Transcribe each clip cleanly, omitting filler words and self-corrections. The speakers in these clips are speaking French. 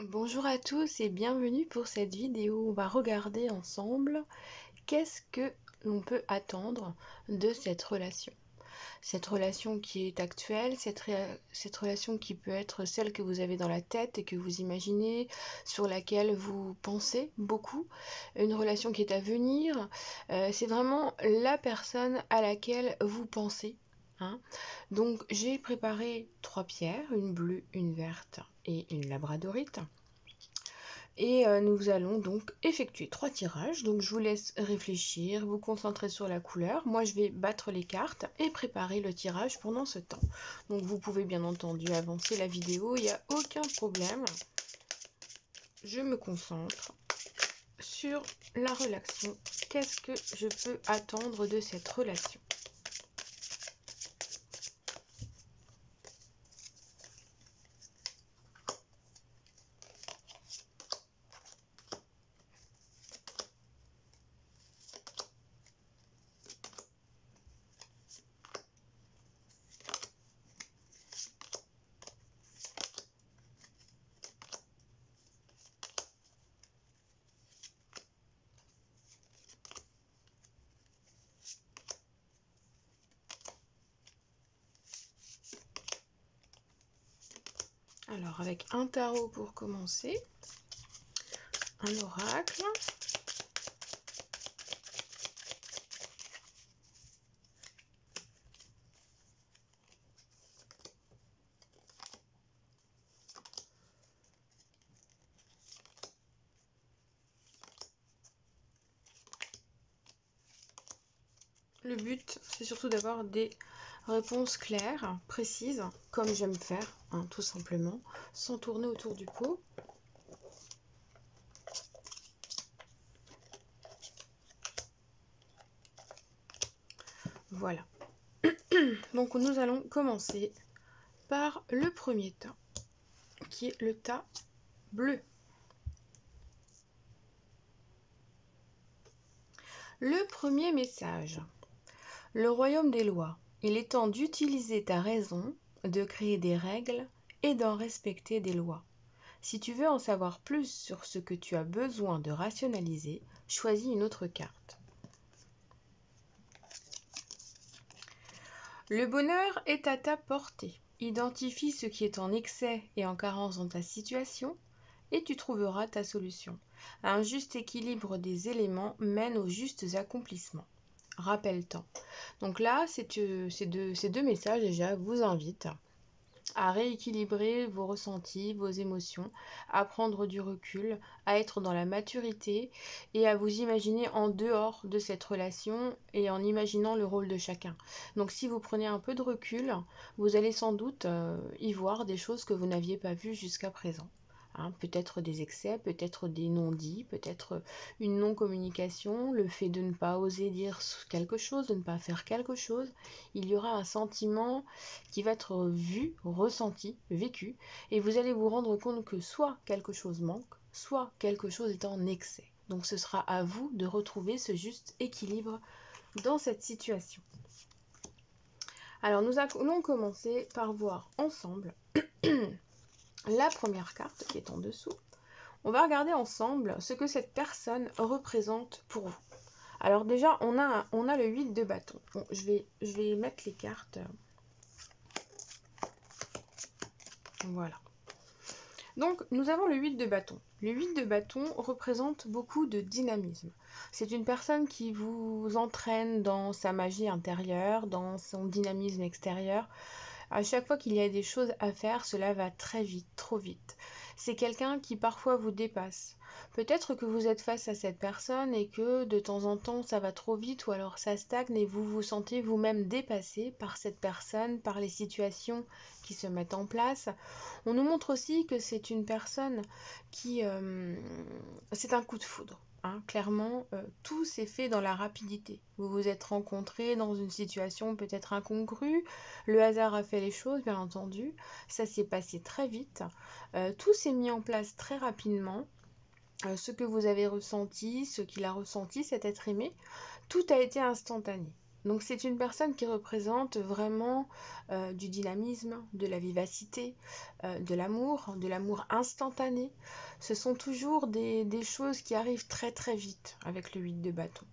Bonjour à tous et bienvenue pour cette vidéo. On va regarder ensemble qu'est-ce que l'on peut attendre de cette relation. Cette relation qui est actuelle, cette relation qui peut être celle que vous avez dans la tête et que vous imaginez, sur laquelle vous pensez beaucoup, une relation qui est à venir, c'est vraiment la personne à laquelle vous pensez. Hein. Donc j'ai préparé 3 pierres, une bleue, une verte et une labradorite. Et nous allons donc effectuer 3 tirages. Donc je vous laisse réfléchir, vous concentrer sur la couleur. Moi je vais battre les cartes et préparer le tirage pendant ce temps. Donc vous pouvez bien entendu avancer la vidéo, il n'y a aucun problème. Je me concentre sur la relation. Qu'est-ce que je peux attendre de cette relation ? Alors avec un tarot pour commencer, un oracle. Le but, c'est surtout d'avoir des réponses claires, précises, comme j'aime faire, hein, tout simplement, sans tourner autour du pot. Voilà. Donc nous allons commencer par le premier tas, qui est le tas bleu. Le premier message. Le royaume des lois. Il est temps d'utiliser ta raison, de créer des règles et d'en respecter des lois. Si tu veux en savoir plus sur ce que tu as besoin de rationaliser, choisis une autre carte. Le bonheur est à ta portée. Identifie ce qui est en excès et en carence dans ta situation et tu trouveras ta solution. Un juste équilibre des éléments mène aux justes accomplissements. Rappelle-t'en. Donc là, ces deux messages déjà vous invitent à rééquilibrer vos ressentis, vos émotions, à prendre du recul, à être dans la maturité et à vous imaginer en dehors de cette relation et en imaginant le rôle de chacun. Donc si vous prenez un peu de recul, vous allez sans doute y voir des choses que vous n'aviez pas vues jusqu'à présent. Hein, peut-être des excès, peut-être des non-dits, peut-être une non-communication, le fait de ne pas oser dire quelque chose, de ne pas faire quelque chose. Il y aura un sentiment qui va être vu, ressenti, vécu, et vous allez vous rendre compte que soit quelque chose manque, soit quelque chose est en excès. Donc ce sera à vous de retrouver ce juste équilibre dans cette situation. Alors nous allons commencer par voir ensemble la première carte qui est en dessous. On va regarder ensemble ce que cette personne représente pour vous. Alors déjà, on a le 8 de bâton. Bon, je vais mettre les cartes. Voilà. Donc, nous avons le 8 de bâton. Le 8 de bâton représente beaucoup de dynamisme. C'est une personne qui vous entraîne dans sa magie intérieure, dans son dynamisme extérieur. À chaque fois qu'il y a des choses à faire, cela va très vite, trop vite. C'est quelqu'un qui parfois vous dépasse. Peut-être que vous êtes face à cette personne et que de temps en temps ça va trop vite ou alors ça stagne et vous vous sentez vous-même dépassé par cette personne, par les situations qui se mettent en place. On nous montre aussi que c'est une personne qui... c'est un coup de foudre. Hein, clairement, tout s'est fait dans la rapidité. Vous vous êtes rencontrés dans une situation peut-être incongrue, le hasard a fait les choses, bien entendu, ça s'est passé très vite, tout s'est mis en place très rapidement, ce que vous avez ressenti, ce qu'il a ressenti, cet être aimé, tout a été instantané. Donc c'est une personne qui représente vraiment du dynamisme, de la vivacité, de l'amour instantané. Ce sont toujours des choses qui arrivent très très vite avec le 8 de bâton.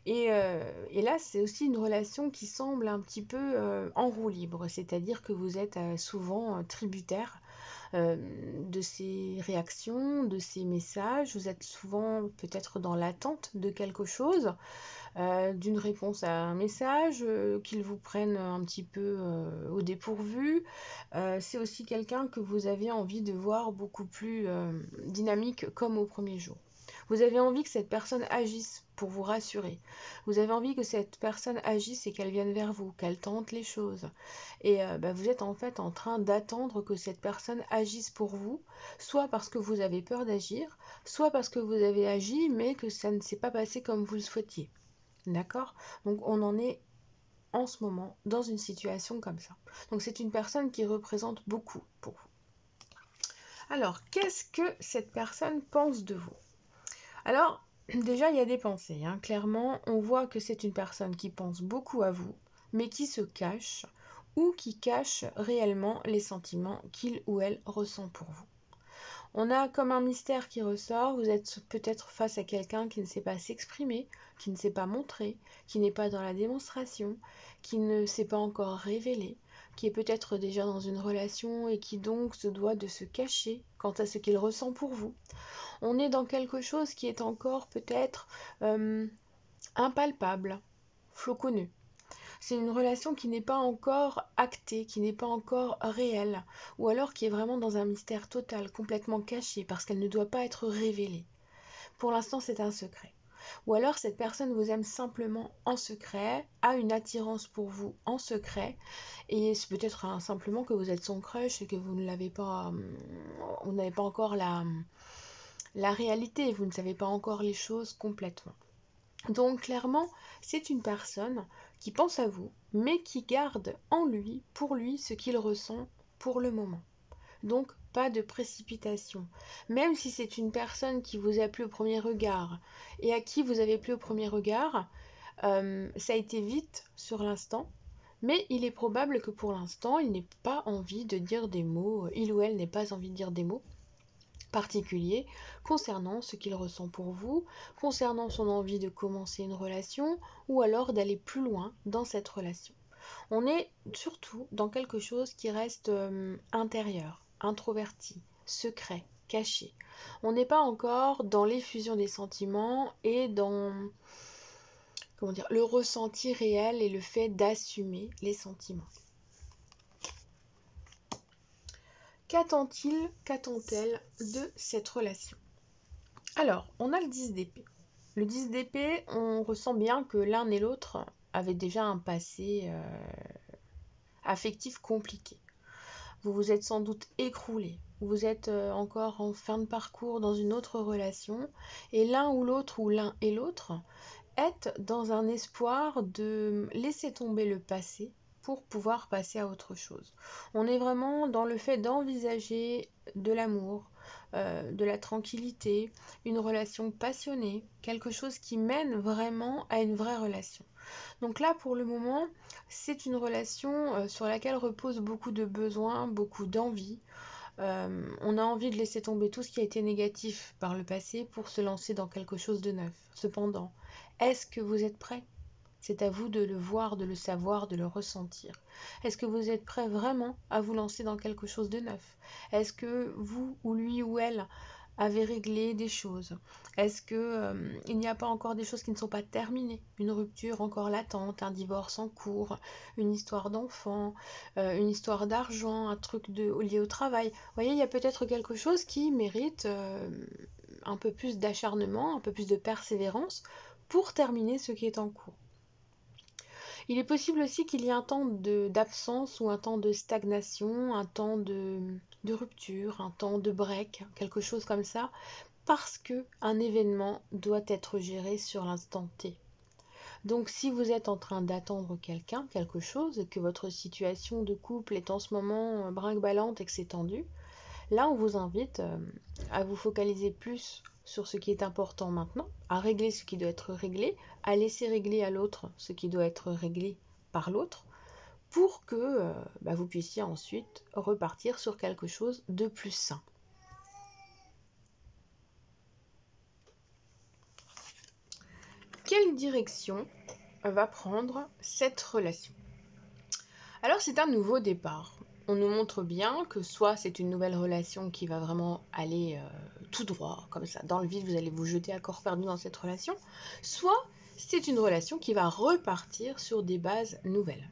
Et là, c'est aussi une relation qui semble un petit peu en roue libre, c'est-à-dire que vous êtes souvent tributaire de ces réactions, de ces messages. Vous êtes souvent peut-être dans l'attente de quelque chose, d'une réponse à un message, qu'ils vous prennent un petit peu au dépourvu. C'est aussi quelqu'un que vous avez envie de voir beaucoup plus dynamique comme au premier jour. Vous avez envie que cette personne agisse pour vous rassurer. Vous avez envie que cette personne agisse et qu'elle vienne vers vous, qu'elle tente les choses. Et vous êtes en fait en train d'attendre que cette personne agisse pour vous, soit parce que vous avez peur d'agir, soit parce que vous avez agi mais que ça ne s'est pas passé comme vous le souhaitiez. D'accord? Donc on en est en ce moment dans une situation comme ça. Donc c'est une personne qui représente beaucoup pour vous. Alors, qu'est-ce que cette personne pense de vous? Alors, déjà, il y a des pensées, hein. Clairement, on voit que c'est une personne qui pense beaucoup à vous, mais qui se cache ou qui cache réellement les sentiments qu'il ou elle ressent pour vous. On a comme un mystère qui ressort, vous êtes peut-être face à quelqu'un qui ne sait pas s'exprimer, qui ne sait pas montrer, qui n'est pas dans la démonstration, qui ne s'est pas encore révélé, qui est peut-être déjà dans une relation et qui donc se doit de se cacher quant à ce qu'il ressent pour vous. On est dans quelque chose qui est encore peut-être impalpable, floconneux. C'est une relation qui n'est pas encore actée, qui n'est pas encore réelle, ou alors qui est vraiment dans un mystère total, complètement caché, parce qu'elle ne doit pas être révélée. Pour l'instant, c'est un secret. Ou alors cette personne vous aime simplement en secret, a une attirance pour vous en secret, et c'est peut-être simplement que vous êtes son crush et que vous ne l'avez pas, vous n'avez pas encore la réalité, vous ne savez pas encore les choses complètement. Donc clairement, c'est une personne qui pense à vous, mais qui garde en lui, pour lui, ce qu'il ressent pour le moment. Donc pas de précipitation. Même si c'est une personne qui vous a plu au premier regard et à qui vous avez plu au premier regard, ça a été vite sur l'instant, mais il est probable que pour l'instant, il n'ait pas envie de dire des mots, il ou elle n'ait pas envie de dire des mots particulier concernant ce qu'il ressent pour vous, concernant son envie de commencer une relation ou alors d'aller plus loin dans cette relation. On est surtout dans quelque chose qui reste intérieur, introverti, secret, caché. On n'est pas encore dans l'effusion des sentiments et dans le ressenti réel et le fait d'assumer les sentiments. Qu'attend-il, qu'attend-elle de cette relation? Alors, on a le 10 d'épée. Le 10 d'épée, on ressent bien que l'un et l'autre avaient déjà un passé affectif compliqué. Vous vous êtes sans doute écroulé. Vous êtes encore en fin de parcours dans une autre relation. Et l'un ou l'un et l'autre êtes dans un espoir de laisser tomber le passé pour pouvoir passer à autre chose. On est vraiment dans le fait d'envisager de l'amour, de la tranquillité, une relation passionnée, quelque chose qui mène vraiment à une vraie relation. Donc là, pour le moment, c'est une relation sur laquelle repose beaucoup de besoins, beaucoup d'envie. On a envie de laisser tomber tout ce qui a été négatif par le passé pour se lancer dans quelque chose de neuf. Cependant, est-ce que vous êtes prêt? C'est à vous de le voir, de le savoir, de le ressentir. Est-ce que vous êtes prêt vraiment à vous lancer dans quelque chose de neuf? Est-ce que vous ou lui ou elle avez réglé des choses? Est-ce que il n'y a pas encore des choses qui ne sont pas terminées? Une rupture encore latente, un divorce en cours, une histoire d'enfant, une histoire d'argent, un truc lié au travail. Vous voyez, il y a peut-être quelque chose qui mérite un peu plus d'acharnement, un peu plus de persévérance pour terminer ce qui est en cours. Il est possible aussi qu'il y ait un temps d'absence ou un temps de stagnation, un temps de rupture, un temps de break, quelque chose comme ça, parce que un événement doit être géré sur l'instant T. Donc si vous êtes en train d'attendre quelqu'un, quelque chose, et que votre situation de couple est en ce moment brinque-ballante et que c'est tendu, là on vous invite à vous focaliser plus sur ce qui est important maintenant, à régler ce qui doit être réglé, à laisser régler à l'autre ce qui doit être réglé par l'autre, pour que vous puissiez ensuite repartir sur quelque chose de plus sain. Quelle direction va prendre cette relation? Alors c'est un nouveau départ. On nous montre bien que soit c'est une nouvelle relation qui va vraiment aller tout droit, comme ça, dans le vide, vous allez vous jeter à corps perdu dans cette relation, soit c'est une relation qui va repartir sur des bases nouvelles.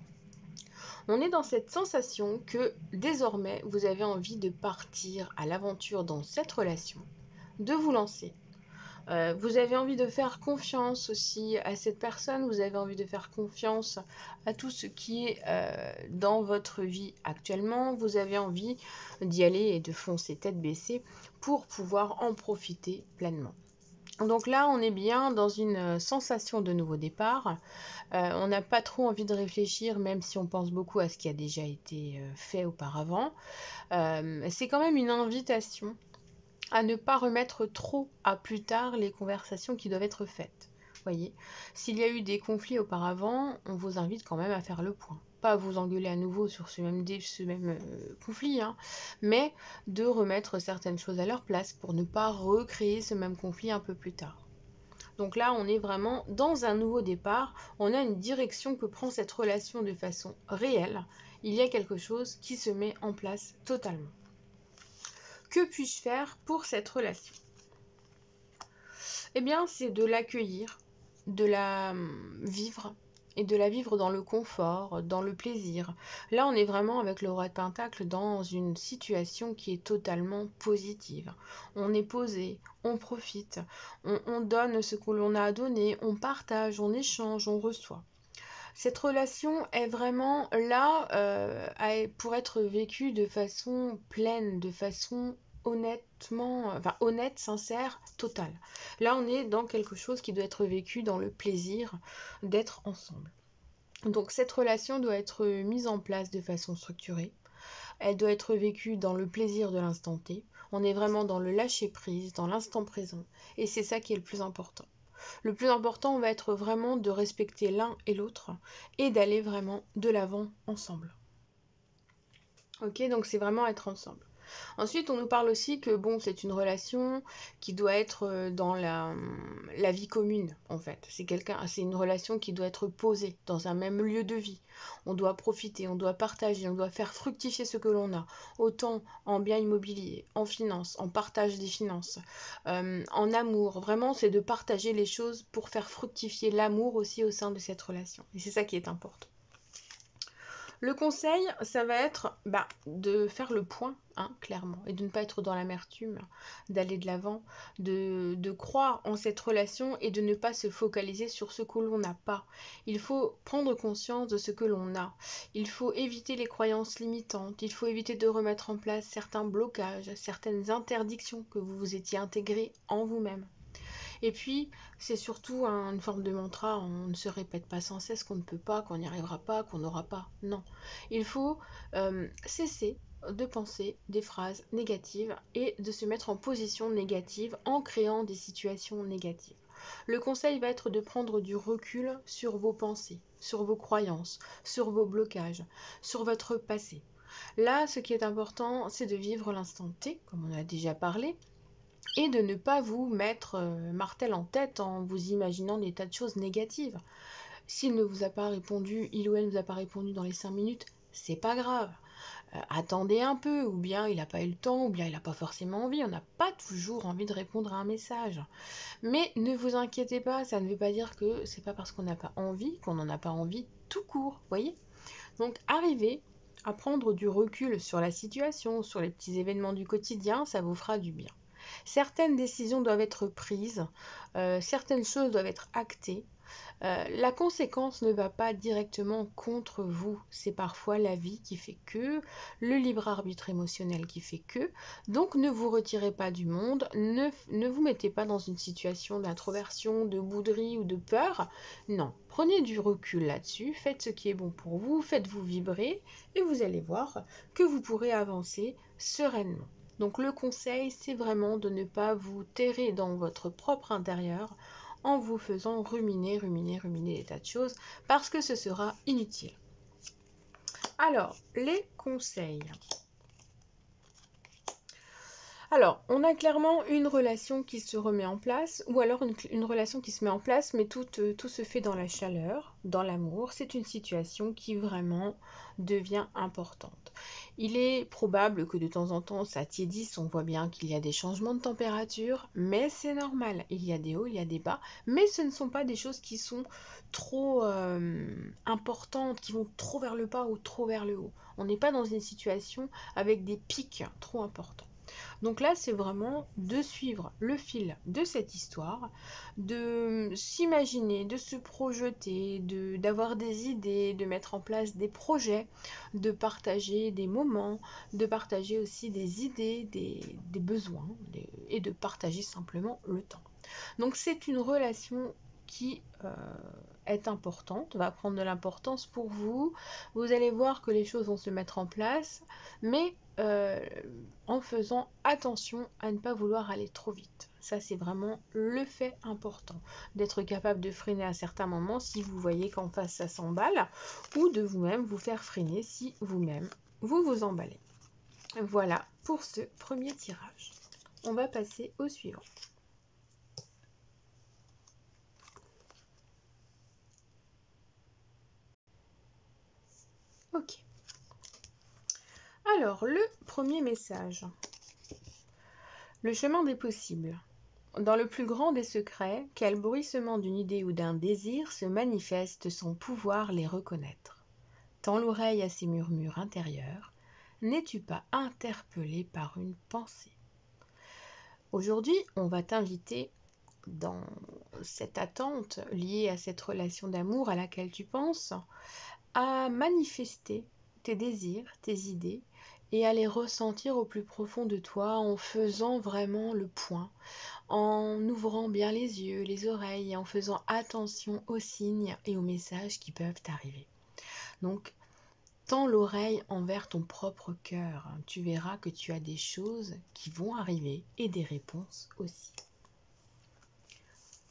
On est dans cette sensation que désormais vous avez envie de partir à l'aventure dans cette relation, de vous lancer. Vous avez envie de faire confiance aussi à cette personne, vous avez envie de faire confiance à tout ce qui est dans votre vie actuellement, vous avez envie d'y aller et de foncer tête baissée pour pouvoir en profiter pleinement. Donc là, on est bien dans une sensation de nouveau départ. On n'a pas trop envie de réfléchir, même si on pense beaucoup à ce qui a déjà été fait auparavant. C'est quand même une invitation à ne pas remettre trop à plus tard les conversations qui doivent être faites. Voyez, s'il y a eu des conflits auparavant, on vous invite quand même à faire le point. Pas à vous engueuler à nouveau sur ce même conflit, mais de remettre certaines choses à leur place pour ne pas recréer ce même conflit un peu plus tard. Donc là, on est vraiment dans un nouveau départ, on a une direction que prend cette relation de façon réelle, il y a quelque chose qui se met en place totalement. Que puis-je faire pour cette relation? Eh bien, c'est de l'accueillir, de la vivre, et de la vivre dans le confort, dans le plaisir. Là, on est vraiment avec le roi de Pentacle dans une situation qui est totalement positive. On est posé, on profite, on donne ce que l'on a à donner, on partage, on échange, on reçoit. Cette relation est vraiment là pour être vécue de façon pleine, de façon honnête, sincère, totale. Là, on est dans quelque chose qui doit être vécu dans le plaisir d'être ensemble. Donc cette relation doit être mise en place de façon structurée. Elle doit être vécue dans le plaisir de l'instant T. On est vraiment dans le lâcher-prise, dans l'instant présent. Et c'est ça qui est le plus important. Le plus important va être vraiment de respecter l'un et l'autre et d'aller vraiment de l'avant ensemble. Ok, donc c'est vraiment être ensemble. Ensuite, on nous parle aussi que bon, c'est une relation qui doit être dans la vie commune, en fait. C'est une relation qui doit être posée dans un même lieu de vie. On doit profiter, on doit partager, on doit faire fructifier ce que l'on a, autant en biens immobiliers, en finances, en partage des finances, en amour. Vraiment, c'est de partager les choses pour faire fructifier l'amour aussi au sein de cette relation. Et c'est ça qui est important. Le conseil, ça va être de faire le point, clairement, et de ne pas être dans l'amertume, d'aller de l'avant, de croire en cette relation et de ne pas se focaliser sur ce que l'on n'a pas. Il faut prendre conscience de ce que l'on a. Il faut éviter les croyances limitantes, il faut éviter de remettre en place certains blocages, certaines interdictions que vous vous étiez intégrées en vous-même. Et puis, c'est surtout une forme de mantra, on ne se répète pas sans cesse qu'on ne peut pas, qu'on n'y arrivera pas, qu'on n'aura pas. Non. Il faut cesser de penser des phrases négatives et de se mettre en position négative en créant des situations négatives. Le conseil va être de prendre du recul sur vos pensées, sur vos croyances, sur vos blocages, sur votre passé. Là, ce qui est important, c'est de vivre l'instant T, comme on a déjà parlé, et de ne pas vous mettre martel en tête en vous imaginant des tas de choses négatives. S'il ne vous a pas répondu, il ou elle ne vous a pas répondu dans les 5 minutes, c'est pas grave. Attendez un peu, ou bien il n'a pas eu le temps, ou bien il n'a pas forcément envie. On n'a pas toujours envie de répondre à un message. Mais ne vous inquiétez pas, ça ne veut pas dire que c'est pas parce qu'on n'a pas envie qu'on n'en a pas envie tout court, voyez. Donc arrivez à prendre du recul sur la situation, sur les petits événements du quotidien, ça vous fera du bien. Certaines décisions doivent être prises, certaines choses doivent être actées. La conséquence ne va pas directement contre vous, c'est parfois la vie qui fait que, le libre arbitre émotionnel qui fait que, donc ne vous retirez pas du monde, ne vous mettez pas dans une situation d'introversion, de bouderie ou de peur, non, prenez du recul là-dessus, faites ce qui est bon pour vous, faites-vous vibrer et vous allez voir que vous pourrez avancer sereinement. Donc le conseil, c'est vraiment de ne pas vous terrer dans votre propre intérieur en vous faisant ruminer des tas de choses parce que ce sera inutile. Alors, les conseils. Alors, on a clairement une relation qui se remet en place, ou alors une relation qui se met en place, mais tout se fait dans la chaleur, dans l'amour. C'est une situation qui vraiment devient importante. Il est probable que de temps en temps ça tiédisse, on voit bien qu'il y a des changements de température, mais c'est normal. Il y a des hauts, il y a des bas, mais ce ne sont pas des choses qui sont trop importantes, qui vont trop vers le bas ou trop vers le haut. On n'est pas dans une situation avec des pics trop importants. Donc là, c'est vraiment de suivre le fil de cette histoire, de s'imaginer, de se projeter, d'avoir des idées, de mettre en place des projets, de partager des moments, de partager aussi des idées, des besoins et de partager simplement le temps. Donc c'est une relation qui est importante, va prendre de l'importance pour vous. Vous allez voir que les choses vont se mettre en place, mais en faisant attention à ne pas vouloir aller trop vite. Ça, c'est vraiment le fait important, d'être capable de freiner à certains moments si vous voyez qu'en face ça s'emballe, ou de vous-même vous faire freiner si vous-même vous vous emballez. Voilà pour ce premier tirage. On va passer au suivant. Ok. Alors, le premier message. Le chemin des possibles. Dans le plus grand des secrets, quel bruissement d'une idée ou d'un désir se manifeste sans pouvoir les reconnaître. Tends l'oreille à ces murmures intérieurs. N'es-tu pas interpellé par une pensée? Aujourd'hui, on va t'inviter dans cette attente liée à cette relation d'amour à laquelle tu penses, à manifester tes désirs, tes idées, et à les ressentir au plus profond de toi en faisant vraiment le point, en ouvrant bien les yeux, les oreilles et en faisant attention aux signes et aux messages qui peuvent arriver. Donc, tends l'oreille envers ton propre cœur. Tu verras que tu as des choses qui vont arriver et des réponses aussi.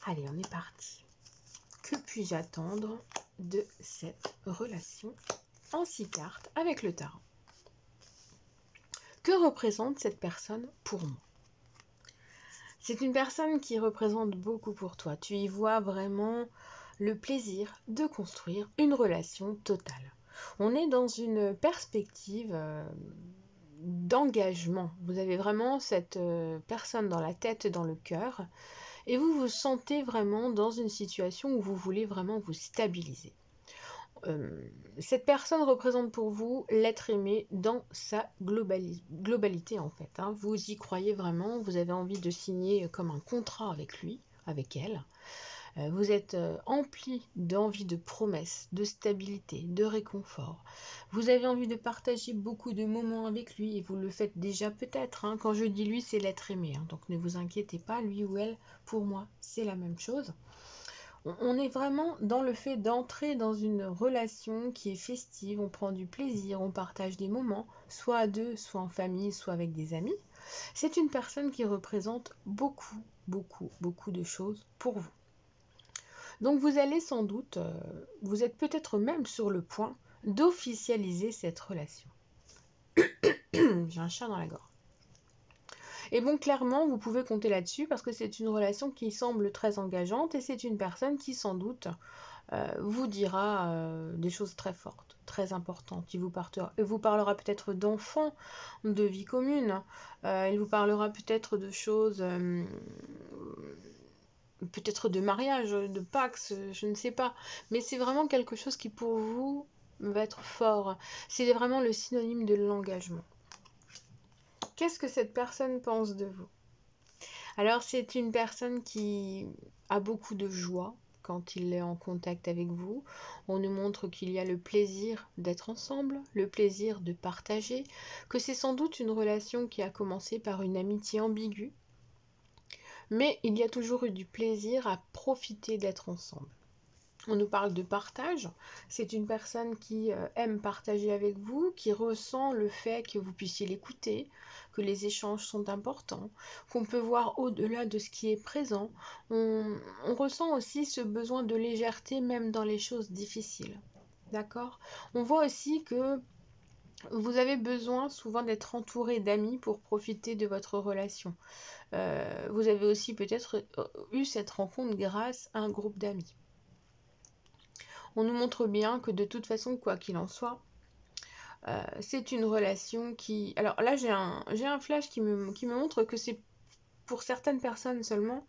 Allez, on est parti. Que puis-je attendre de cette relation en 6 cartes avec le tarot? Que représente cette personne pour moi? C'est une personne qui représente beaucoup pour toi. Tu y vois vraiment le plaisir de construire une relation totale. On est dans une perspective d'engagement. Vous avez vraiment cette personne dans la tête, dans le cœur, et vous vous sentez vraiment dans une situation où vous voulez vraiment vous stabiliser. Cette personne représente pour vous l'être aimé dans sa globalité en fait. Vous y croyez vraiment, vous avez envie de signer comme un contrat avec lui, avec elle. Vous êtes empli d'envie de promesses, de stabilité, de réconfort. Vous avez envie de partager beaucoup de moments avec lui et vous le faites déjà peut-être. Quand je dis lui, c'est l'être aimé. Donc ne vous inquiétez pas, lui ou elle, pour moi, c'est la même chose. On est vraiment dans le fait d'entrer dans une relation qui est festive, on prend du plaisir, on partage des moments, soit à deux, soit en famille, soit avec des amis. C'est une personne qui représente beaucoup, beaucoup, beaucoup de choses pour vous. Donc vous allez sans doute, vous êtes peut-être même sur le point d'officialiser cette relation. J'ai un chat dans la gorge. Et bon, clairement, vous pouvez compter là-dessus parce que c'est une relation qui semble très engageante et c'est une personne qui sans doute vous dira des choses très fortes, très importantes. Il vous parlera peut-être d'enfants, de vie commune. Il vous parlera peut-être de choses, peut-être de mariage, de Pax, je ne sais pas. Mais c'est vraiment quelque chose qui pour vous va être fort. C'est vraiment le synonyme de l'engagement. Qu'est-ce que cette personne pense de vous? Alors c'est une personne qui a beaucoup de joie quand il est en contact avec vous. On nous montre qu'il y a le plaisir d'être ensemble, le plaisir de partager, que c'est sans doute une relation qui a commencé par une amitié ambiguë, mais il y a toujours eu du plaisir à profiter d'être ensemble. On nous parle de partage. C'est une personne qui aime partager avec vous, qui ressent le fait que vous puissiez l'écouter, que les échanges sont importants, qu'on peut voir au-delà de ce qui est présent. On ressent aussi ce besoin de légèreté même dans les choses difficiles. D'accord? On voit aussi que vous avez besoin souvent d'être entouré d'amis pour profiter de votre relation. Vous avez aussi peut-être eu cette rencontre grâce à un groupe d'amis. On nous montre bien que de toute façon, quoi qu'il en soit, c'est une relation qui... Alors là, j'ai un flash qui me montre que c'est pour certaines personnes seulement,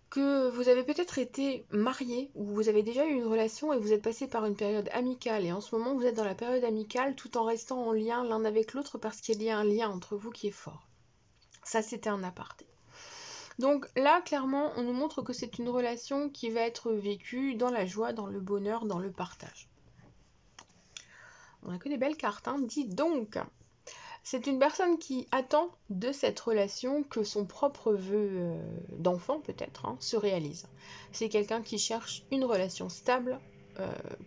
que vous avez peut-être été marié, ou vous avez déjà eu une relation et vous êtes passé par une période amicale. Et en ce moment, vous êtes dans la période amicale tout en restant en lien l'un avec l'autre parce qu'il y a un lien entre vous qui est fort. Ça, c'était un aparté. Donc là, clairement, on nous montre que c'est une relation qui va être vécue dans la joie, dans le bonheur, dans le partage. On n'a que des belles cartes, hein. Dis donc, c'est une personne qui attend de cette relation que son propre vœu d'enfant, peut-être, hein, se réalise. C'est quelqu'un qui cherche une relation stable,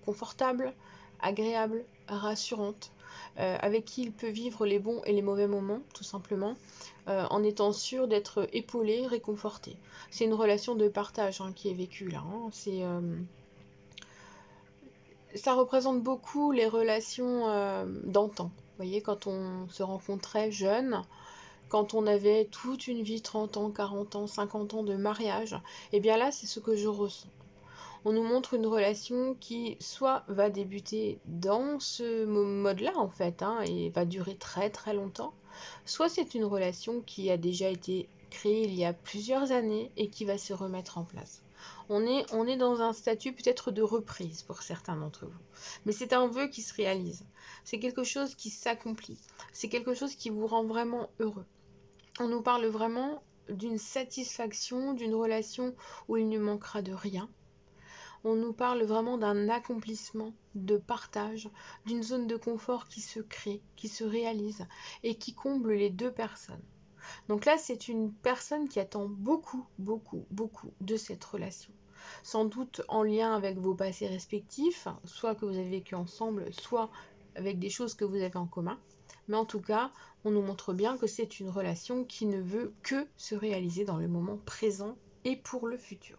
confortable, agréable, rassurante, avec qui il peut vivre les bons et les mauvais moments, tout simplement, en étant sûr d'être épaulé, réconforté. C'est une relation de partage hein, qui est vécue là. Hein. Ça représente beaucoup les relations d'antan. Vous voyez, quand on se rencontrait jeune, quand on avait toute une vie, 30 ans, 40 ans, 50 ans de mariage, et bien là, c'est ce que je ressens. On nous montre une relation qui soit va débuter dans ce mode-là, en fait, hein, et va durer très très longtemps, soit c'est une relation qui a déjà été créée il y a plusieurs années et qui va se remettre en place. On est dans un statut peut-être de reprise pour certains d'entre vous. Mais c'est un vœu qui se réalise. C'est quelque chose qui s'accomplit. C'est quelque chose qui vous rend vraiment heureux. On nous parle vraiment d'une satisfaction, d'une relation où il ne manquera de rien. On nous parle vraiment d'un accomplissement, de partage, d'une zone de confort qui se crée, qui se réalise et qui comble les deux personnes. Donc là, c'est une personne qui attend beaucoup, beaucoup, beaucoup de cette relation. Sans doute en lien avec vos passés respectifs, soit que vous avez vécu ensemble, soit avec des choses que vous avez en commun. Mais en tout cas, on nous montre bien que c'est une relation qui ne veut que se réaliser dans le moment présent et pour le futur.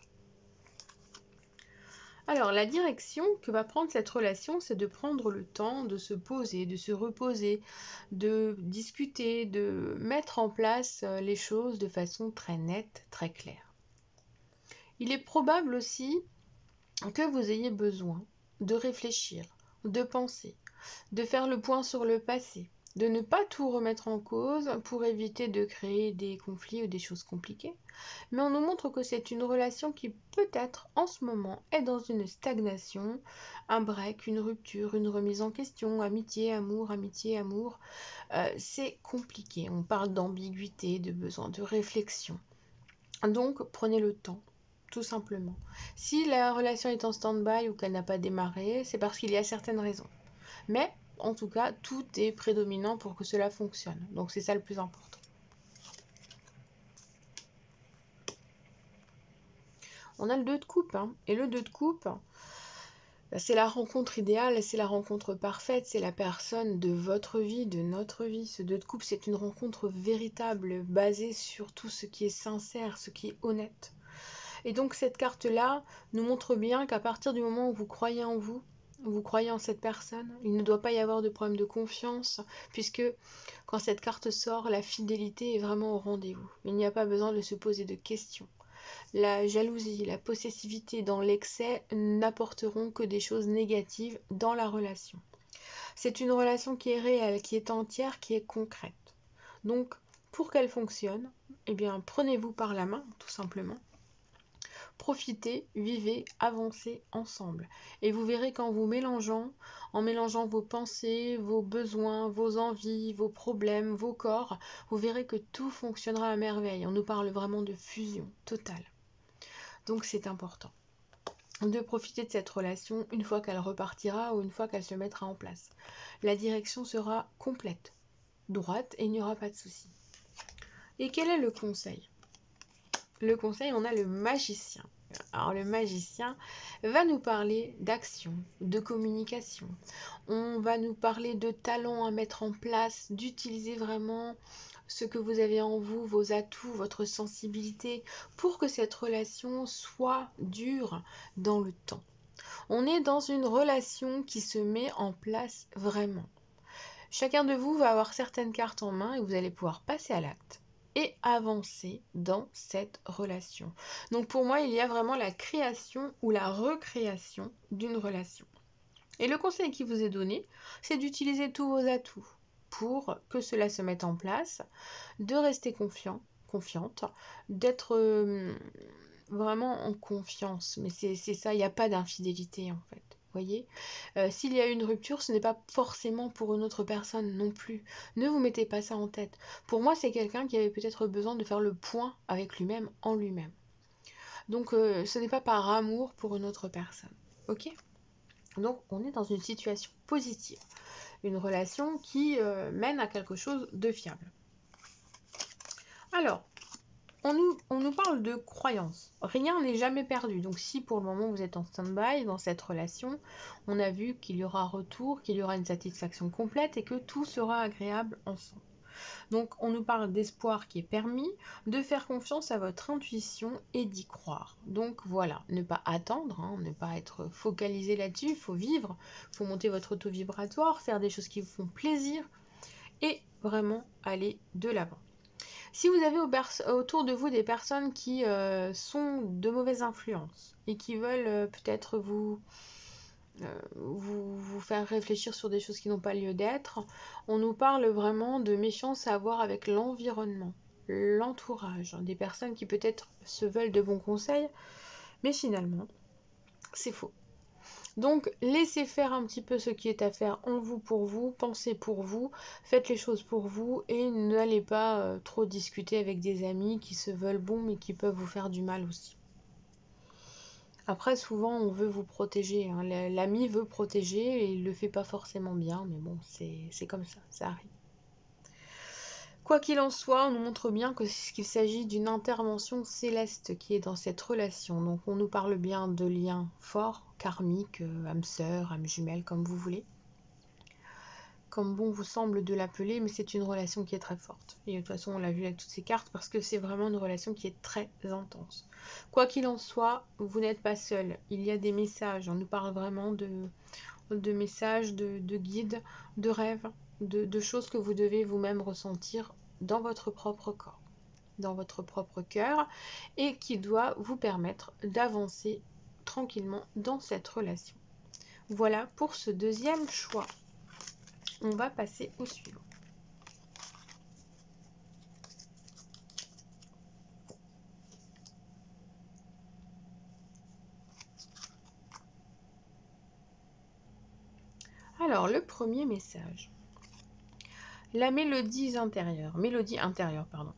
Alors, la direction que va prendre cette relation, c'est de prendre le temps de se poser, de se reposer, de discuter, de mettre en place les choses de façon très nette, très claire. Il est probable aussi que vous ayez besoin de réfléchir, de penser, de faire le point sur le passé, de ne pas tout remettre en cause pour éviter de créer des conflits ou des choses compliquées. Mais on nous montre que c'est une relation qui peut-être en ce moment est dans une stagnation, un break, une rupture, une remise en question, amitié, amour, amitié, amour. C'est compliqué, on parle d'ambiguïté, de besoin de réflexion. Donc prenez le temps, tout simplement. Si la relation est en stand-by ou qu'elle n'a pas démarré, c'est parce qu'il y a certaines raisons. Mais en tout cas, tout est prédominant pour que cela fonctionne. Donc c'est ça le plus important. On a le 2 de coupe, hein. Et le 2 de coupe, c'est la rencontre idéale, c'est la rencontre parfaite, c'est la personne de votre vie, de notre vie. Ce 2 de coupe, c'est une rencontre véritable, basée sur tout ce qui est sincère, ce qui est honnête. Et donc cette carte-là nous montre bien qu'à partir du moment où vous croyez en vous croyez en cette personne, il ne doit pas y avoir de problème de confiance, puisque quand cette carte sort, la fidélité est vraiment au rendez-vous. Il n'y a pas besoin de se poser de questions. La jalousie, la possessivité dans l'excès n'apporteront que des choses négatives dans la relation. C'est une relation qui est réelle, qui est entière, qui est concrète. Donc, pour qu'elle fonctionne, eh bien, prenez-vous par la main, tout simplement. Profitez, vivez, avancez ensemble. Et vous verrez qu'en vous mélangeant, en mélangeant vos pensées, vos besoins, vos envies, vos problèmes, vos corps, vous verrez que tout fonctionnera à merveille. On nous parle vraiment de fusion totale. Donc c'est important de profiter de cette relation une fois qu'elle repartira ou une fois qu'elle se mettra en place. La direction sera complète, droite et il n'y aura pas de souci. Et quel est le conseil ? Le conseil, on a le magicien. Alors le magicien va nous parler d'action, de communication. On va nous parler de talents à mettre en place, d'utiliser vraiment ce que vous avez en vous, vos atouts, votre sensibilité, pour que cette relation soit dure dans le temps. On est dans une relation qui se met en place vraiment. Chacun de vous va avoir certaines cartes en main et vous allez pouvoir passer à l'acte et avancer dans cette relation. Donc pour moi, il y a vraiment la création ou la recréation d'une relation. Et le conseil qui vous est donné, c'est d'utiliser tous vos atouts pour que cela se mette en place, de rester confiante, d'être vraiment en confiance. Mais c'est ça, il n'y a pas d'infidélité en fait. Voyez, s'il y a une rupture, ce n'est pas forcément pour une autre personne non plus. Ne vous mettez pas ça en tête. Pour moi, c'est quelqu'un qui avait peut-être besoin de faire le point avec lui-même en lui-même. Donc, ce n'est pas par amour pour une autre personne. Ok? Donc, on est dans une situation positive. Une relation qui mène à quelque chose de fiable. Alors, on nous parle de croyance. Rien n'est jamais perdu. Donc si pour le moment vous êtes en stand-by dans cette relation, on a vu qu'il y aura retour, qu'il y aura une satisfaction complète et que tout sera agréable ensemble. Donc on nous parle d'espoir qui est permis, de faire confiance à votre intuition et d'y croire. Donc voilà, ne pas attendre, ne pas être focalisé là-dessus, il faut vivre, il faut monter votre taux vibratoire, faire des choses qui vous font plaisir et vraiment aller de l'avant. Si vous avez autour de vous des personnes qui sont de mauvaises influences et qui veulent peut-être vous faire réfléchir sur des choses qui n'ont pas lieu d'être, on nous parle vraiment de méfiance à avoir avec l'environnement, l'entourage, des personnes qui peut-être se veulent de bons conseils, mais finalement, c'est faux. Donc, laissez faire un petit peu ce qui est à faire en vous pour vous, pensez pour vous, faites les choses pour vous et n'allez pas trop discuter avec des amis qui se veulent bons mais qui peuvent vous faire du mal aussi. Après, souvent, on veut vous protéger. L'ami veut protéger et il le fait pas forcément bien, mais bon, c'est comme ça arrive. Quoi qu'il en soit, on nous montre bien qu'il s'agit d'une intervention céleste qui est dans cette relation. Donc on nous parle bien de liens forts, karmiques, âme sœur, âme jumelle, comme vous voulez. Comme bon vous semble de l'appeler, mais c'est une relation qui est très forte. Et de toute façon, on l'a vu avec toutes ces cartes, parce que c'est vraiment une relation qui est très intense. Quoi qu'il en soit, vous n'êtes pas seul. Il y a des messages. On nous parle vraiment de messages, de guides, de rêves, de choses que vous devez vous-même ressentir dans votre propre corps, dans votre propre cœur, et qui doit vous permettre d'avancer tranquillement dans cette relation. Voilà pour ce deuxième choix. On va passer au suivant. Alors, le premier message. La mélodie intérieure, pardon.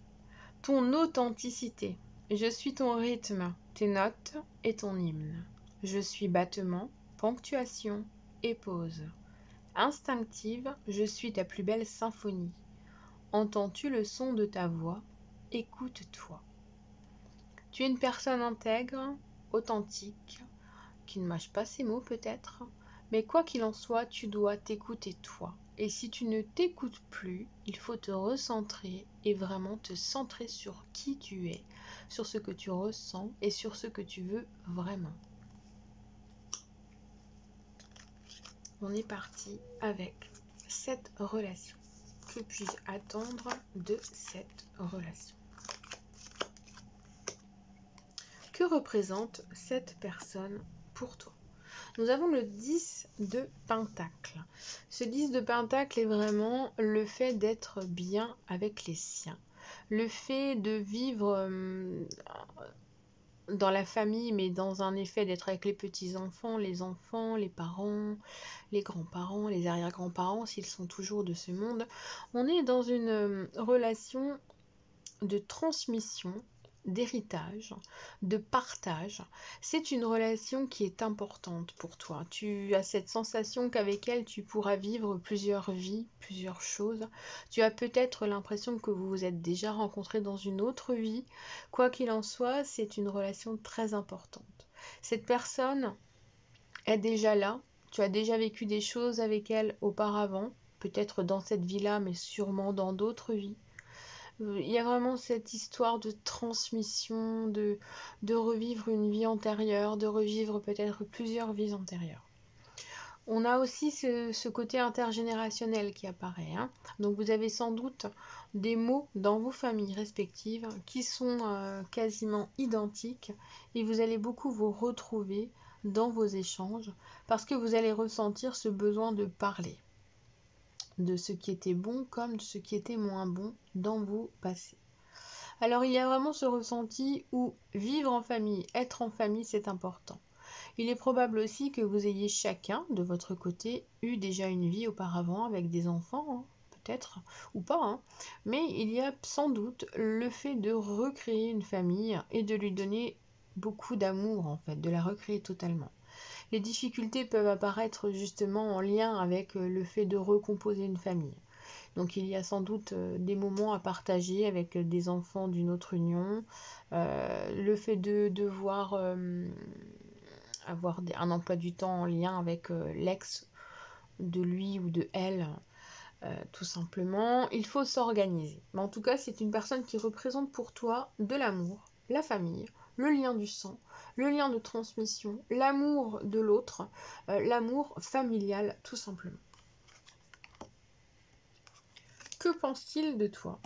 Ton authenticité. Je suis ton rythme, tes notes et ton hymne. Je suis battement, ponctuation et pause. Instinctive, je suis ta plus belle symphonie. Entends-tu le son de ta voix? Écoute-toi. Tu es une personne intègre, authentique, qui ne mâche pas ses mots peut-être, mais quoi qu'il en soit, tu dois t'écouter toi. Et si tu ne t'écoutes plus, il faut te recentrer et vraiment te centrer sur qui tu es, sur ce que tu ressens et sur ce que tu veux vraiment. On est parti avec cette relation. Que puis-je attendre de cette relation? Que représente cette personne pour toi? Nous avons le 10 de Pentacle. Ce 10 de Pentacle est vraiment le fait d'être bien avec les siens. Le fait de vivre dans la famille, mais dans un effet d'être avec les petits-enfants, les parents, les grands-parents, les arrière-grands-parents, s'ils sont toujours de ce monde. On est dans une relation de transmission d'héritage, de partage. C'est une relation qui est importante pour toi. Tu as cette sensation qu'avec elle, tu pourras vivre plusieurs vies, plusieurs choses. Tu as peut-être l'impression que vous vous êtes déjà rencontrés dans une autre vie. Quoi qu'il en soit, c'est une relation très importante. Cette personne est déjà là. Tu as déjà vécu des choses avec elle auparavant, peut-être dans cette vie-là, mais sûrement dans d'autres vies. Il y a vraiment cette histoire de transmission, de revivre une vie antérieure, de revivre peut-être plusieurs vies antérieures. On a aussi ce côté intergénérationnel qui apparaît. Donc vous avez sans doute des mots dans vos familles respectives qui sont quasiment identiques et vous allez beaucoup vous retrouver dans vos échanges parce que vous allez ressentir ce besoin de parler de ce qui était bon comme de ce qui était moins bon dans vos passés. Alors il y a vraiment ce ressenti où vivre en famille, être en famille, c'est important. Il est probable aussi que vous ayez chacun, de votre côté, eu déjà une vie auparavant avec des enfants, peut-être, ou pas, mais il y a sans doute le fait de recréer une famille et de lui donner beaucoup d'amour, en fait, de la recréer totalement. Les difficultés peuvent apparaître justement en lien avec le fait de recomposer une famille. Donc il y a sans doute des moments à partager avec des enfants d'une autre union, le fait de devoir avoir un emploi du temps en lien avec l'ex de lui ou de elle, tout simplement. Il faut s'organiser. Mais en tout cas, c'est une personne qui représente pour toi de l'amour, la famille, le lien du sang, le lien de transmission, l'amour de l'autre, l'amour familial, tout simplement. Que pense-t-il de toi?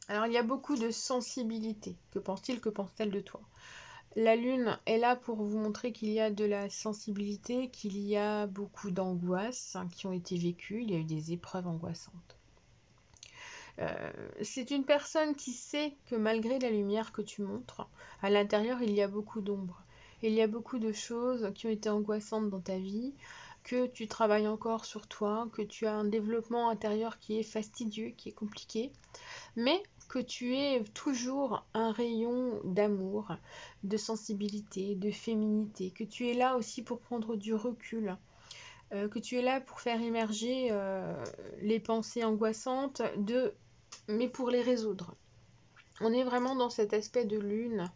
Alors, il y a beaucoup de sensibilité. Que pense-t-il, que pense-t-elle de toi? La lune est là pour vous montrer qu'il y a de la sensibilité, qu'il y a beaucoup d'angoisses qui ont été vécues, il y a eu des épreuves angoissantes. C'est une personne qui sait que malgré la lumière que tu montres, à l'intérieur il y a beaucoup d'ombre. Il y a beaucoup de choses qui ont été angoissantes dans ta vie, que tu travailles encore sur toi, que tu as un développement intérieur qui est fastidieux, qui est compliqué, mais que tu es toujours un rayon d'amour, de sensibilité, de féminité, que tu es là aussi pour prendre du recul, que tu es là pour faire émerger les pensées angoissantes, mais pour les résoudre. On est vraiment dans cet aspect de lune,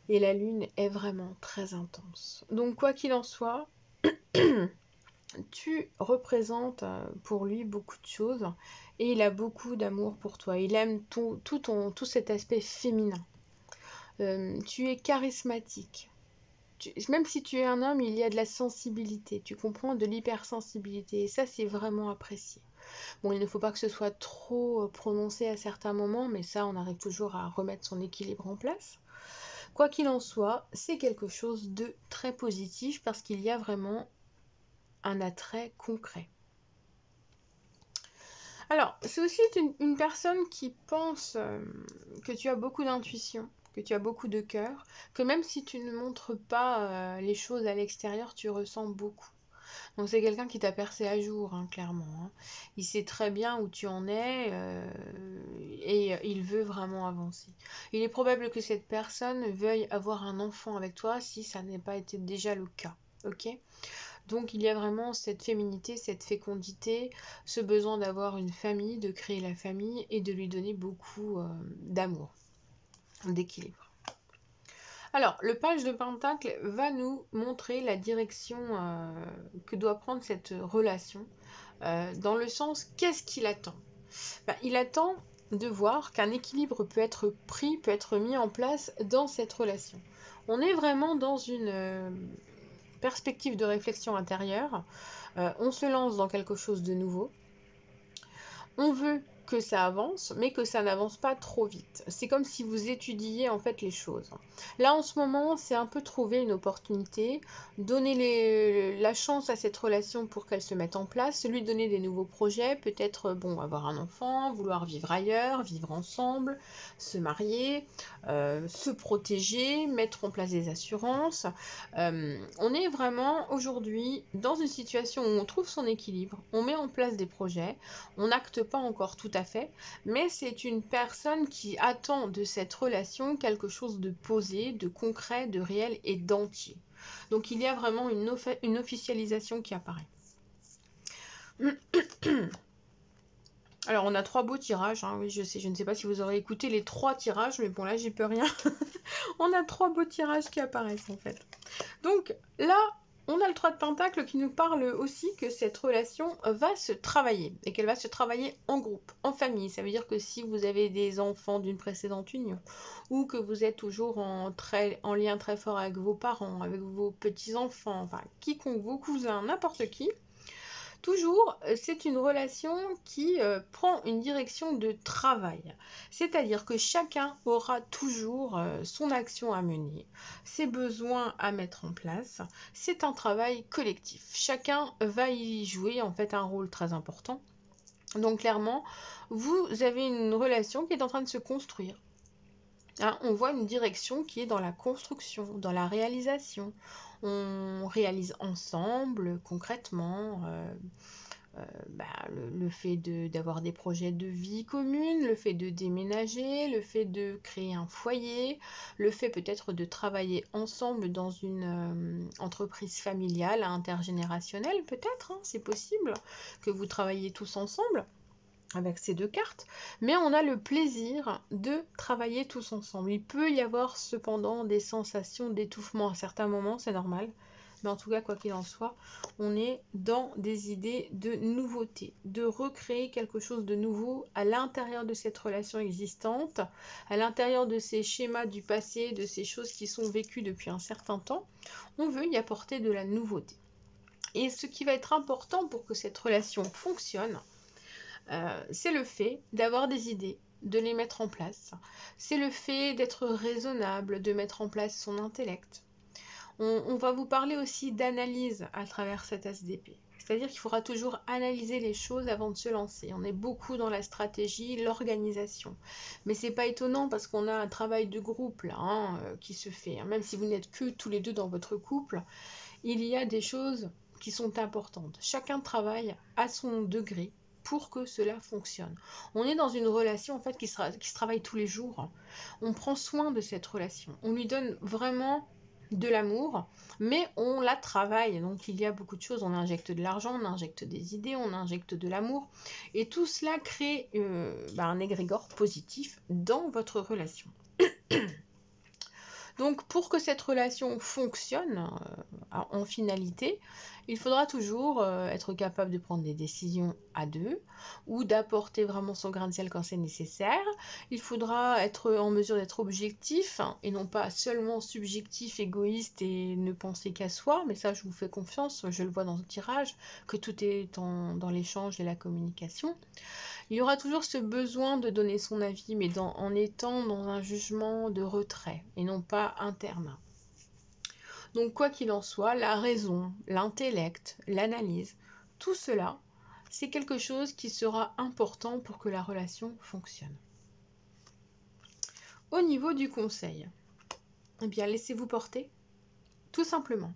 et la lune est vraiment très intense. Donc quoi qu'il en soit, tu représentes pour lui beaucoup de choses et il a beaucoup d'amour pour toi. Il aime tout cet aspect féminin. Tu es charismatique. Même si tu es un homme, il y a de la sensibilité. Tu comprends, de l'hypersensibilité. Et ça, c'est vraiment apprécié. Bon, il ne faut pas que ce soit trop prononcé à certains moments, mais ça, on arrive toujours à remettre son équilibre en place. Quoi qu'il en soit, c'est quelque chose de très positif parce qu'il y a vraiment un attrait concret. Alors, c'est aussi une personne qui pense que tu as beaucoup d'intuition, que tu as beaucoup de cœur, que même si tu ne montres pas les choses à l'extérieur, tu ressens beaucoup. Donc c'est quelqu'un qui t'a percé à jour, clairement. Il sait très bien où tu en es et il veut vraiment avancer. Il est probable que cette personne veuille avoir un enfant avec toi si ça n'a pas été déjà le cas. Ok ? Donc il y a vraiment cette féminité, cette fécondité, ce besoin d'avoir une famille, de créer la famille et de lui donner beaucoup d'amour, d'équilibre. Alors, le page de Pentacle va nous montrer la direction que doit prendre cette relation, dans le sens, qu'est-ce qu'il attend? Il attend de voir qu'un équilibre peut être pris, peut être mis en place dans cette relation. On est vraiment dans une perspective de réflexion intérieure, on se lance dans quelque chose de nouveau, on veut que ça avance, mais que ça n'avance pas trop vite. C'est comme si vous étudiez en fait les choses. Là en ce moment, c'est un peu trouver une opportunité, donner la chance à cette relation pour qu'elle se mette en place, lui donner des nouveaux projets, peut-être avoir un enfant, vouloir vivre ailleurs, vivre ensemble, se marier, se protéger, mettre en place des assurances. On est vraiment aujourd'hui dans une situation où on trouve son équilibre, on met en place des projets, on n'acte pas encore tout à fait, mais c'est une personne qui attend de cette relation quelque chose de posé, de concret, de réel et d'entier. Donc il y a vraiment une officialisation qui apparaît. Alors on a 3 beaux tirages, hein. Oui je sais, je ne sais pas si vous aurez écouté les 3 tirages, mais bon là j'y peux rien. On a 3 beaux tirages qui apparaissent en fait. Donc là, on a le 3 de Pentacle qui nous parle aussi que cette relation va se travailler et qu'elle va se travailler en groupe, en famille. Ça veut dire que si vous avez des enfants d'une précédente union ou que vous êtes toujours en lien très fort avec vos parents, avec vos petits-enfants, enfin quiconque, vos cousins, n'importe qui, toujours, c'est une relation qui prend une direction de travail. C'est-à-dire que chacun aura toujours son action à mener, ses besoins à mettre en place. C'est un travail collectif. Chacun va y jouer en fait un rôle très important. Donc clairement, vous avez une relation qui est en train de se construire. Hein, on voit une direction qui est dans la construction, dans la réalisation. On réalise ensemble, concrètement, le fait d'avoir des projets de vie commune, le fait de déménager, le fait de créer un foyer, le fait peut-être de travailler ensemble dans une entreprise familiale, intergénérationnelle peut-être, hein, c'est possible que vous travaillez tous ensemble avec ces 2 cartes, mais on a le plaisir de travailler tous ensemble. Il peut y avoir cependant des sensations d'étouffement à certains moments, c'est normal, mais en tout cas, quoi qu'il en soit, on est dans des idées de nouveauté, de recréer quelque chose de nouveau à l'intérieur de cette relation existante, à l'intérieur de ces schémas du passé, de ces choses qui sont vécues depuis un certain temps. On veut y apporter de la nouveauté. Et ce qui va être important pour que cette relation fonctionne, c'est le fait d'avoir des idées, de les mettre en place. C'est le fait d'être raisonnable, de mettre en place son intellect. On va vous parler aussi d'analyse à travers cet SDP. C'est-à-dire qu'il faudra toujours analyser les choses avant de se lancer. On est beaucoup dans la stratégie, l'organisation. Mais c'est pas étonnant parce qu'on a un travail de groupe là, hein, qui se fait. Même si vous n'êtes que tous les deux dans votre couple, il y a des choses qui sont importantes. Chacun travaille à son degré pour que cela fonctionne. On est dans une relation en fait qui se travaille tous les jours. On prend soin de cette relation. On lui donne vraiment de l'amour, mais on la travaille. Donc il y a beaucoup de choses. On injecte de l'argent, on injecte des idées, on injecte de l'amour. Et tout cela crée un égrégore positif dans votre relation. Donc pour que cette relation fonctionne en finalité, il faudra toujours être capable de prendre des décisions à 2 ou d'apporter vraiment son grain de sel quand c'est nécessaire. Il faudra être en mesure d'être objectif et non pas seulement subjectif, égoïste et ne penser qu'à soi. Mais ça, je vous fais confiance, je le vois dans le tirage, que tout est dans l'échange et la communication. Il y aura toujours ce besoin de donner son avis, mais en étant dans un jugement de retrait et non pas interne. Donc quoi qu'il en soit, la raison, l'intellect, l'analyse, tout cela, c'est quelque chose qui sera important pour que la relation fonctionne. Au niveau du conseil, eh bien laissez-vous porter, tout simplement.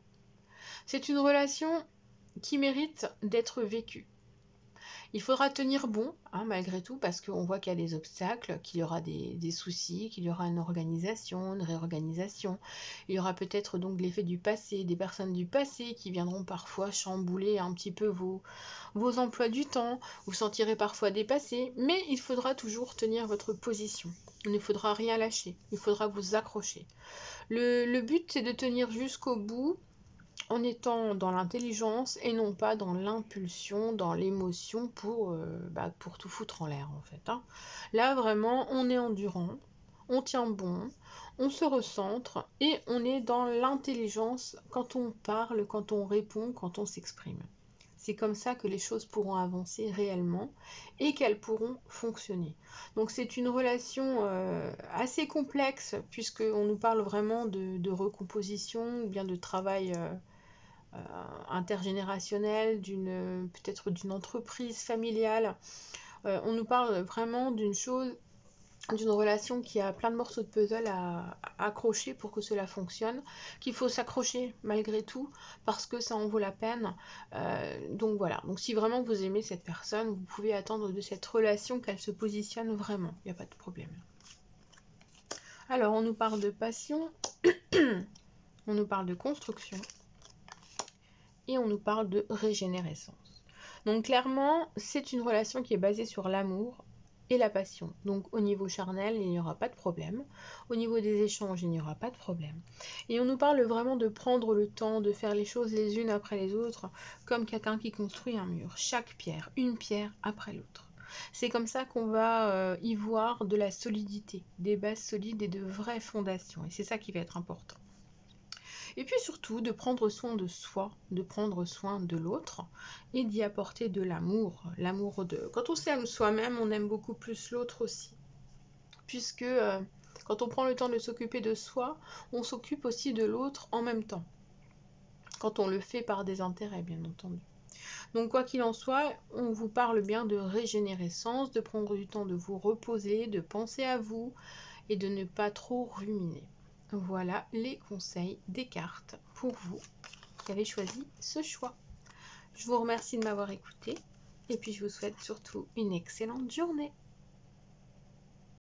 C'est une relation qui mérite d'être vécue. Il faudra tenir bon, hein, malgré tout, parce qu'on voit qu'il y a des obstacles, qu'il y aura des soucis, qu'il y aura une organisation, une réorganisation. Il y aura peut-être donc l'effet du passé, des personnes du passé qui viendront parfois chambouler un petit peu vos emplois du temps. Vous sentirez parfois dépassé, mais il faudra toujours tenir votre position. Il ne faudra rien lâcher, il faudra vous accrocher. Le but, c'est de tenir jusqu'au bout, en étant dans l'intelligence et non pas dans l'impulsion, dans l'émotion pour tout foutre en l'air en fait. Hein. Là vraiment on est endurant, on tient bon, on se recentre et on est dans l'intelligence quand on parle, quand on répond, quand on s'exprime. C'est comme ça que les choses pourront avancer réellement et qu'elles pourront fonctionner. Donc c'est une relation assez complexe puisqu'on nous parle vraiment de recomposition ou bien de travail intergénérationnel, peut-être d'une entreprise familiale. On nous parle vraiment d'une chose d'une relation qui a plein de morceaux de puzzle à accrocher pour que cela fonctionne, qu'il faut s'accrocher malgré tout parce que ça en vaut la peine. Donc voilà, donc si vraiment vous aimez cette personne, vous pouvez attendre de cette relation qu'elle se positionne vraiment, il n'y a pas de problème. Alors on nous parle de passion, on nous parle de construction et on nous parle de régénérescence. Donc clairement, c'est une relation qui est basée sur l'amour et la passion. Donc au niveau charnel, il n'y aura pas de problème. Au niveau des échanges, il n'y aura pas de problème. Et on nous parle vraiment de prendre le temps, de faire les choses les unes après les autres, comme quelqu'un qui construit un mur. Chaque pierre, une pierre après l'autre. C'est comme ça qu'on va y voir de la solidité, des bases solides et de vraies fondations. Et c'est ça qui va être important. Et puis surtout de prendre soin de soi, de prendre soin de l'autre et d'y apporter de l'amour. L'amour de... Quand on s'aime soi-même, on aime beaucoup plus l'autre aussi. Puisque quand on prend le temps de s'occuper de soi, on s'occupe aussi de l'autre en même temps. Quand on le fait par des intérêts, bien entendu. Donc quoi qu'il en soit, on vous parle bien de régénérescence, de prendre du temps de vous reposer, de penser à vous et de ne pas trop ruminer. Voilà les conseils des cartes pour vous qui avez choisi ce choix. Je vous remercie de m'avoir écouté et puis je vous souhaite surtout une excellente journée.